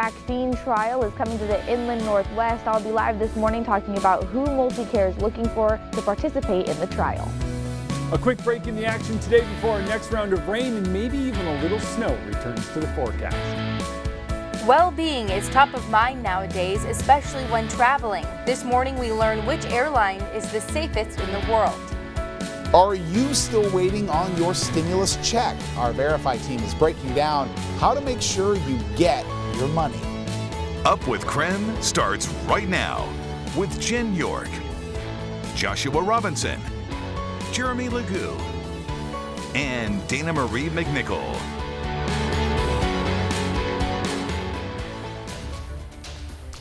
vaccine trial is coming to the Inland Northwest. I'll be live this morning talking about who MultiCare is looking for to participate in the trial. A quick break in the action today before our next round of rain and maybe even a little snow returns to the forecast. Well-being is top of mind nowadays, especially when traveling. This morning we learn which airline is the safest in the world. Are you still waiting on your stimulus check? Our Verify team is breaking down how to make sure you get your money. Up with Krem starts right now with Jen York, Joshua Robinson, Jeremy Legoo, and Dana Marie McNichol.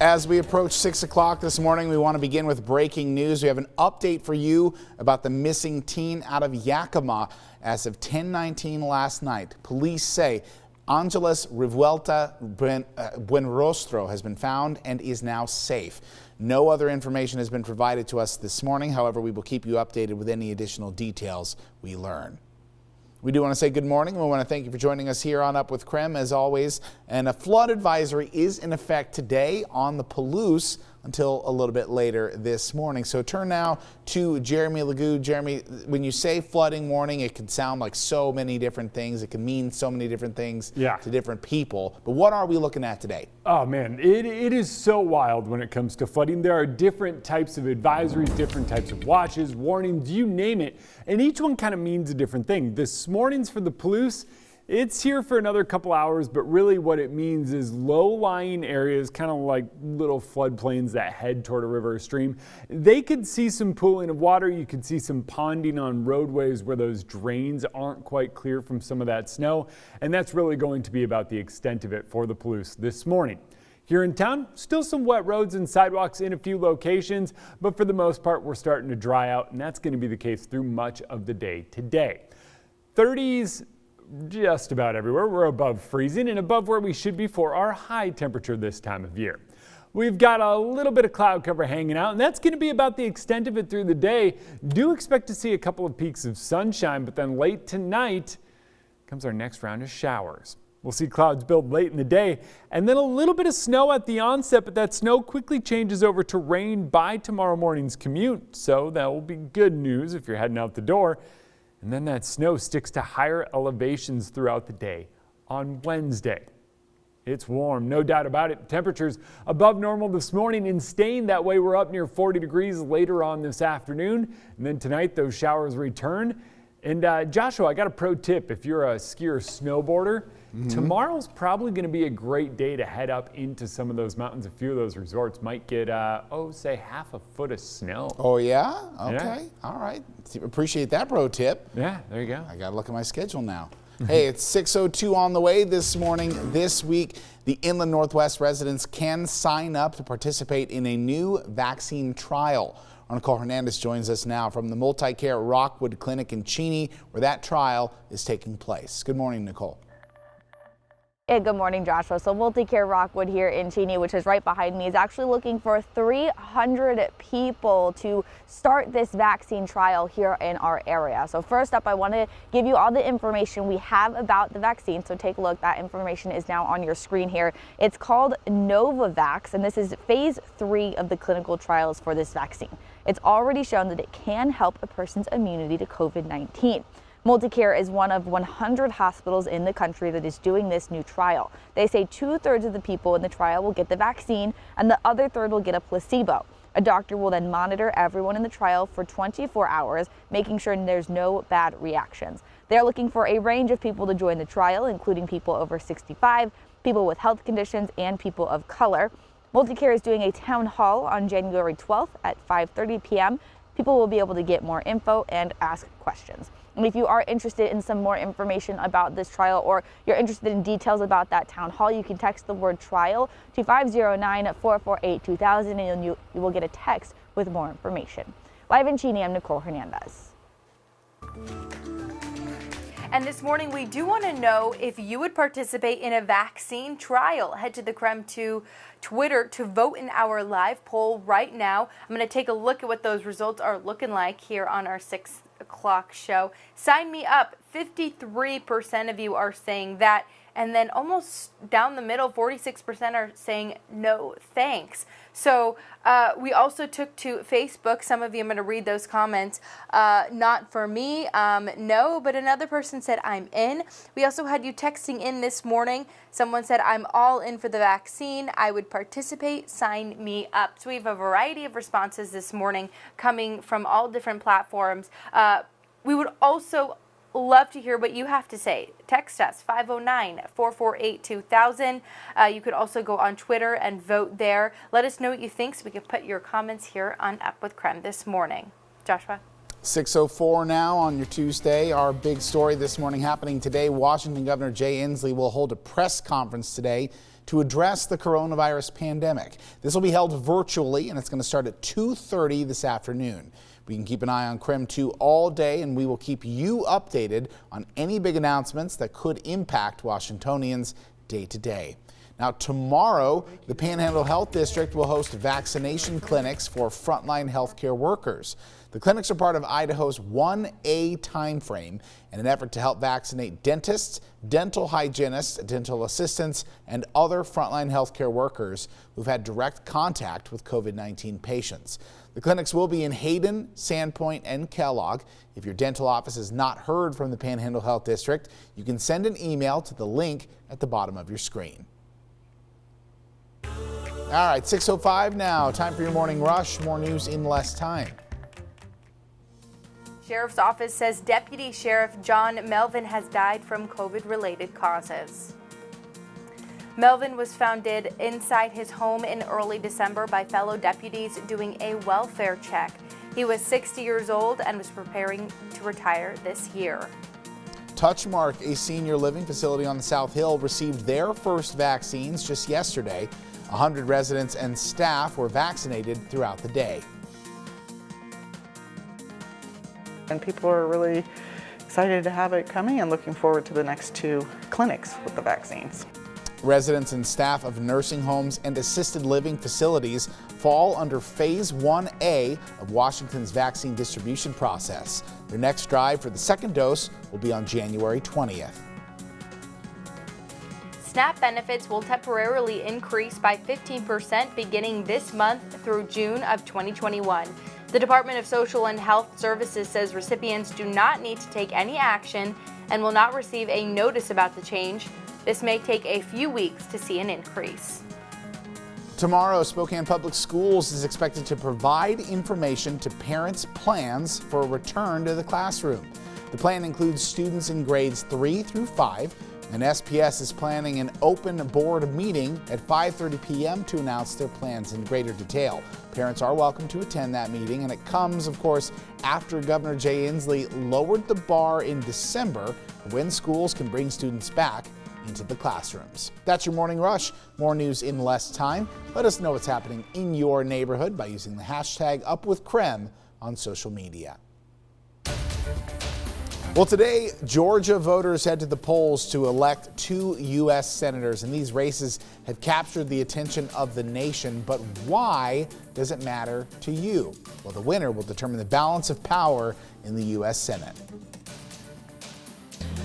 As we approach 6 o'clock this morning, we want to begin with breaking news. We have an update for you about the missing teen out of Yakima. As of 10:19 last night, police say Angeles Revuelta Buenrostro has been found and is now safe. No other information has been provided to us this morning. However, we will keep you updated with any additional details we learn. We do want to say good morning. We want to thank you for joining us here on Up with Krem, as always. And a flood advisory is in effect today on the Palouse until a little bit later this morning. So turn now to Jeremy Legoo. Jeremy, when you say flooding warning, it can sound like so many different things. It can mean so many different things to different people. But what are we looking at today? Oh man, it is so wild when it comes to flooding. There are different types of advisories, different types of watches, warnings, you name it. And each one kind of means a different thing. This morning's for the Palouse. It's here for another couple hours, but really what it means is low-lying areas, kind of like little floodplains that head toward a river or stream. They could see some pooling of water. You could see some ponding on roadways where those drains aren't quite clear from some of that snow. And that's really going to be about the extent of it for the Palouse this morning. Here in town, still some wet roads and sidewalks in a few locations, but for the most part, we're starting to dry out, and that's going to be the case through much of the day today. 30s just about everywhere. We're above freezing and above where we should be for our high temperature this time of year. We've got a little bit of cloud cover hanging out, and that's going to be about the extent of it through the day. Do expect to see a couple of peaks of sunshine, but then late tonight comes our next round of showers. We'll see clouds build late in the day and then a little bit of snow at the onset, but that snow quickly changes over to rain by tomorrow morning's commute. So that will be good news if you're heading out the door. And then that snow sticks to higher elevations throughout the day on Wednesday. It's warm, no doubt about it. Temperatures above normal this morning and staying that way. We're up near 40 degrees later on this afternoon. And then tonight those showers return. And Joshua, I got a pro tip. If you're a skier or snowboarder, tomorrow's probably going to be a great day to head up into some of those mountains. A few of those resorts might get, say half a foot of snow. Oh, yeah? Okay. Yeah. All right. Appreciate that pro tip. Yeah, there you go. I got to look at my schedule now. Hey, it's 6:02 on the way this morning. This week, the Inland Northwest residents can sign up to participate in a new vaccine trial. Nicole Hernandez joins us now from the MultiCare Rockwood Clinic in Cheney, where that trial is taking place. Good morning, Nicole. Hey, good morning, Joshua. So MultiCare Rockwood here in Cheney, which is right behind me, is actually looking for 300 people to start this vaccine trial here in our area. So first up, I want to give you all the information we have about the vaccine. So take a look. That information is now on your screen here. It's called Novavax, and this is phase 3 of the clinical trials for this vaccine. It's already shown that it can help a person's immunity to COVID-19. MultiCare is one of 100 hospitals in the country that is doing this new trial. They say 2/3 of the people in the trial will get the vaccine and the other third will get a placebo. A doctor will then monitor everyone in the trial for 24 hours, making sure there's no bad reactions. They're looking for a range of people to join the trial, including people over 65, people with health conditions, and people of color. MultiCare is doing a town hall on January 12th at 5:30 p.m. People will be able to get more info and ask questions. And if you are interested in some more information about this trial, or you're interested in details about that town hall, you can text the word trial to 509-448-2000 and you will get a text with more information. Live in Cheney, I'm Nicole Hernandez. And this morning, we do want to know if you would participate in a vaccine trial. Head to the Krem to Twitter to vote in our live poll right now. I'm going to take a look at what those results are looking like here on our 6 o'clock show. Sign me up. 53% of you are saying that And then almost down the middle, 46% are saying no thanks. So we also took to Facebook. Some of you, I'm going to read those comments. Not for me, no, but another person said, I'm in. We also had you texting in this morning. Someone said, I'm all in for the vaccine. I would participate. Sign me up. So we have a variety of responses this morning coming from all different platforms. We would also love to hear what you have to say. Text us 509-448-2000. You could also go on Twitter and vote there. Let us know what you think so we can put your comments here on Up with Krem this morning. Joshua? 6:04 now on your Tuesday. Our big story this morning happening today. Washington Governor Jay Inslee will hold a press conference today to address the coronavirus pandemic. This will be held virtually, and it's going to start at 2:30 this afternoon. We can keep an eye on KREM 2 all day, and we will keep you updated on any big announcements that could impact Washingtonians day to day. Now, tomorrow, the Panhandle Health District will host vaccination clinics for frontline healthcare workers. The clinics are part of Idaho's 1A timeframe in an effort to help vaccinate dentists, dental hygienists, dental assistants, and other frontline healthcare workers who've had direct contact with COVID-19 patients. The clinics will be in Hayden, Sandpoint, and Kellogg. If your dental office has not heard from the Panhandle Health District, you can send an email to the link at the bottom of your screen. All right, 6:05 now. Time for your morning rush. More news in less time. Sheriff's Office says Deputy Sheriff John Melvin has died from COVID-related causes. Melvin was found dead inside his home in early December by fellow deputies doing a welfare check. He was 60 years old and was preparing to retire this year. Touchmark, a senior living facility on the South Hill, received their first vaccines just yesterday. 100 residents and staff were vaccinated throughout the day. And people are really excited to have it coming and looking forward to the next 2 clinics with the vaccines. Residents and staff of nursing homes and assisted living facilities fall under Phase 1A of Washington's vaccine distribution process. Their next drive for the second dose will be on January 20th. SNAP benefits will temporarily increase by 15% beginning this month through June of 2021. The Department of Social and Health Services says recipients do not need to take any action and will not receive a notice about the change. This may take a few weeks to see an increase. Tomorrow, Spokane Public Schools is expected to provide information to parents' plans for a return to the classroom. The plan includes students in grades 3 through 5, and SPS is planning an open board meeting at 5:30 p.m. to announce their plans in greater detail. Parents are welcome to attend that meeting, and it comes, of course, after Governor Jay Inslee lowered the bar in December for when schools can bring students back into the classrooms. That's your morning rush. More news in less time. Let us know what's happening in your neighborhood by using the hashtag #UpWithKrem on social media. Well, today, Georgia voters head to the polls to elect 2 U.S. senators, and these races have captured the attention of the nation. But why does it matter to you? Well, the winner will determine the balance of power in the U.S. Senate.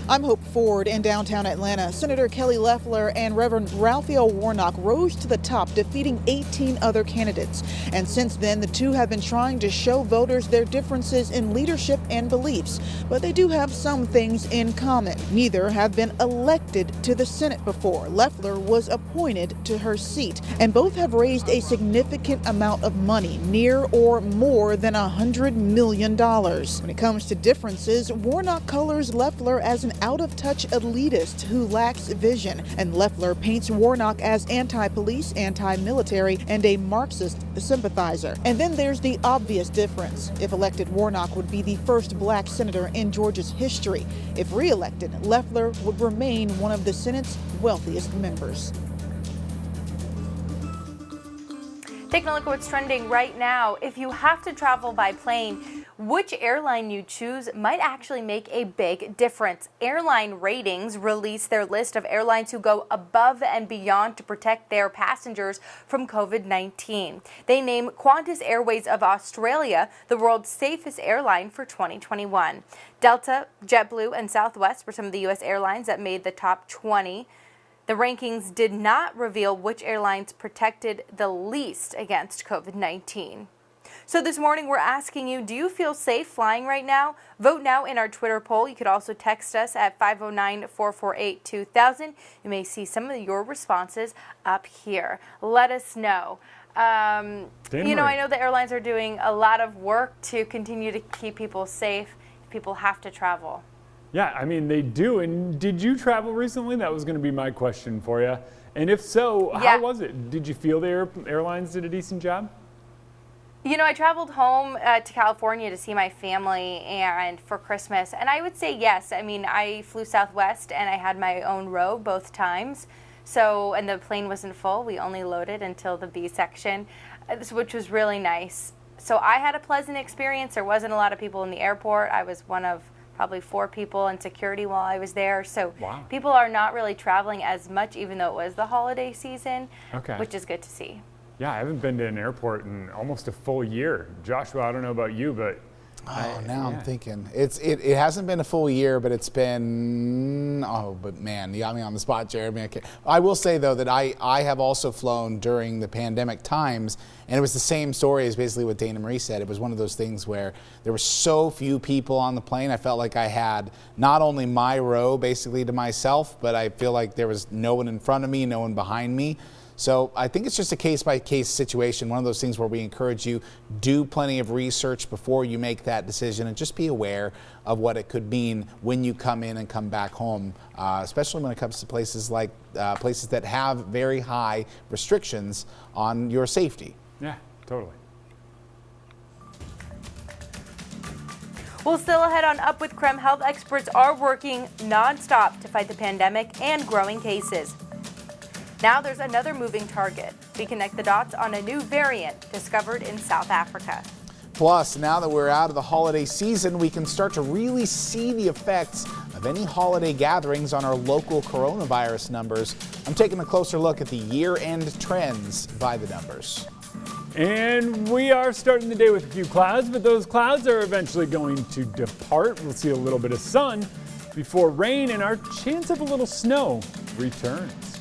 I'm Hope Ford in downtown Atlanta. Senator Kelly Loeffler and Reverend Raphael Warnock rose to the top, defeating 18 other candidates. And since then, the two have been trying to show voters their differences in leadership and beliefs. But they do have some things in common. Neither have been elected to the Senate before. Loeffler was appointed to her seat, and both have raised a significant amount of money, near or more than $100 million. When it comes to differences, Warnock colors Loeffler as an out-of-touch elitist who lacks vision, and Loeffler paints Warnock as anti-police, anti-military, and a Marxist sympathizer. And then there's the obvious difference. If elected, Warnock would be the first black senator in Georgia's history. If re-elected, Loeffler would remain one of the Senate's wealthiest members. Taking a look at what's trending right now. If you have to travel by plane, Which airline you choose might actually make a big difference. Airline Ratings released their list of airlines who go above and beyond to protect their passengers from COVID-19. They name Qantas Airways of Australia the world's safest airline for 2021. Delta, JetBlue, and Southwest were some of the U.S. airlines that made the top 20. The rankings did not reveal which airlines protected the least against COVID-19. So this morning we're asking you, do you feel safe flying right now? Vote now in our Twitter poll. You could also text us at 509-448-2000. You may see some of your responses up here. Let us know. I know the airlines are doing a lot of work to continue to keep people safe if people have to travel. Yeah, I mean, they do. And did you travel recently? That was going to be my question for you. And if so, how was it? Did you feel the airlines did a decent job? You know, I traveled home to California to see my family and for Christmas, and I would say yes. I mean, I flew Southwest and I had my own row both times. So, and the plane wasn't full. We only loaded until the B section, which was really nice. So I had a pleasant experience. There wasn't a lot of people in the airport. I was one of probably 4 people in security while I was there. So people are not really traveling as much, even though it was the holiday season, which is good to see. Yeah, I haven't been to an airport in almost a full year. Joshua, I don't know about you, but I'm thinking it hasn't been a full year, but it's been but man, you got me on the spot, Jeremy. I will say though that I have also flown during the pandemic times, and it was the same story as basically what Dana Marie said. It was one of those things where there were so few people on the plane. I felt like I had not only my row basically to myself, but I feel like there was no one in front of me, no one behind me. So I think it's just a case-by-case situation, one of those things where we encourage you, do plenty of research before you make that decision, and just be aware of what it could mean when you come in and come back home, especially when it comes to places like places that have very high restrictions on your safety. Yeah, totally. Well, still ahead on Up with Krem, health experts are working nonstop to fight the pandemic and growing cases. Now there's another moving target. We connect the dots on a new variant discovered in South Africa. Plus, now that we're out of the holiday season, we can start to really see the effects of any holiday gatherings on our local coronavirus numbers. I'm taking a closer look at the year-end trends by the numbers. And we are starting the day with a few clouds, but those clouds are eventually going to depart. We'll see a little bit of sun before rain, and our chance of a little snow returns.